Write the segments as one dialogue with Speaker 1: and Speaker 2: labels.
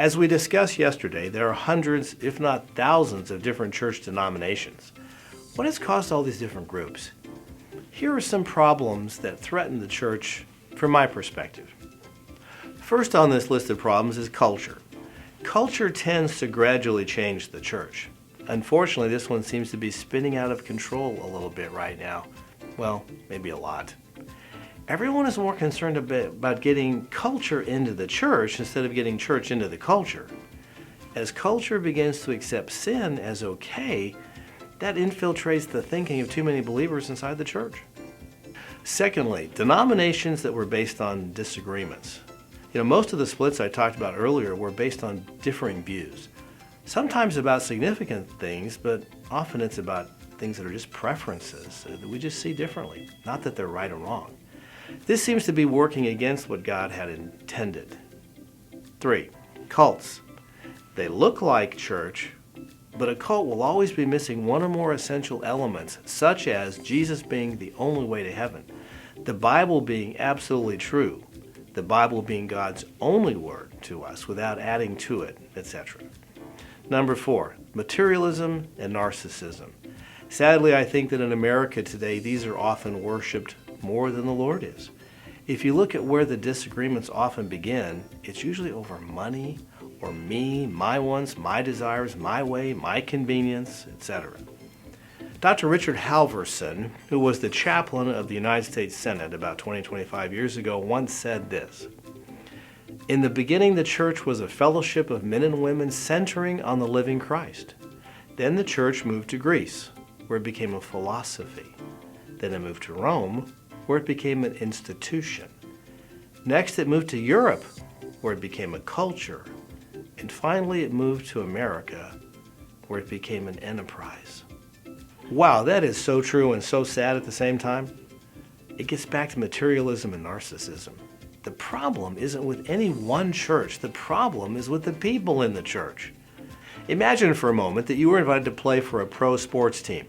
Speaker 1: As we discussed yesterday, there are hundreds, if not thousands, of different church denominations. What has caused all these different groups? Here are some problems that threaten the church from my perspective. First on this list of problems is culture. Culture tends to gradually change the church. Unfortunately, this one seems to be spinning out of control a little bit right now. Well, maybe a lot. Everyone is more concerned about getting culture into the church instead of getting church into the culture. As culture begins to accept sin as okay, that infiltrates the thinking of too many believers inside the church. Secondly, denominations that were based on disagreements. Most of the splits I talked about earlier were based on differing views. Sometimes about significant things, but often it's about things that are just preferences that we just see differently, not that they're right or wrong. This seems to be working against what God had intended. 3, cults. They look like church, but a cult will always be missing one or more essential elements, such as Jesus being the only way to heaven, the Bible being absolutely true, the Bible being God's only word to us without adding to it, etc. Number 4, materialism and narcissism. Sadly, I think that in America today, these are often worshipped more than the Lord is. If you look at where the disagreements often begin, it's usually over money or me, my wants, my desires, my way, my convenience, etc. Dr. Richard Halverson, who was the chaplain of the United States Senate about 25 years ago, once said this: "In the beginning, the church was a fellowship of men and women centering on the living Christ. Then the church moved to Greece, where it became a philosophy. Then it moved to Rome, where it became an institution. Next, it moved to Europe, where it became a culture. And finally, it moved to America, where it became an enterprise." Wow, that is so true and so sad at the same time. It gets back to materialism and narcissism. The problem isn't with any one church. The problem is with the people in the church. Imagine for a moment that you were invited to play for a pro sports team.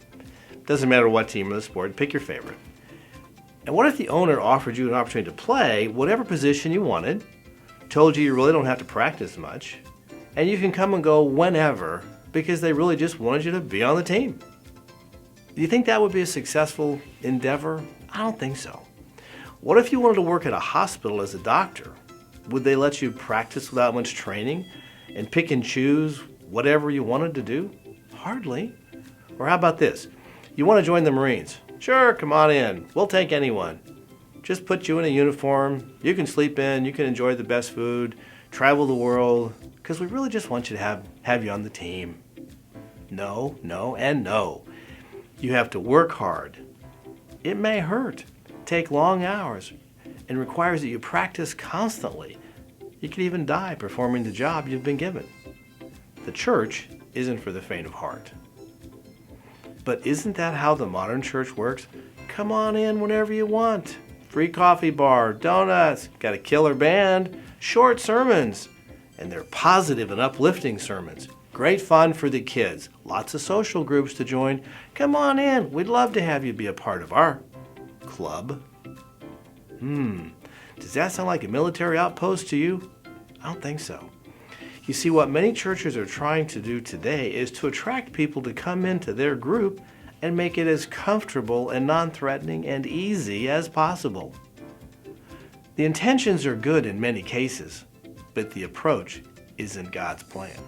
Speaker 1: Doesn't matter what team or the sport, pick your favorite. And what if the owner offered you an opportunity to play whatever position you wanted, told you really don't have to practice much, and you can come and go whenever because they really just wanted you to be on the team? Do you think that would be a successful endeavor? I don't think so. What if you wanted to work at a hospital as a doctor? Would they let you practice without much training and pick and choose whatever you wanted to do? Hardly. Or how about this? You want to join the Marines? Sure, come on in. We'll take anyone. Just put you in a uniform. You can sleep in. You can enjoy the best food, travel the world, because we really just want you to have you on the team. No, no, and no. You have to work hard. It may hurt, take long hours, and requires that you practice constantly. You could even die performing the job you've been given. The church isn't for the faint of heart. But isn't that how the modern church works? Come on in whenever you want. Free coffee bar, donuts, got a killer band, short sermons. And they're positive and uplifting sermons. Great fun for the kids. Lots of social groups to join. Come on in. We'd love to have you be a part of our club. Does that sound like a military outpost to you? I don't think so. You see, what many churches are trying to do today is to attract people to come into their group and make it as comfortable and non-threatening and easy as possible. The intentions are good in many cases, but the approach isn't God's plan.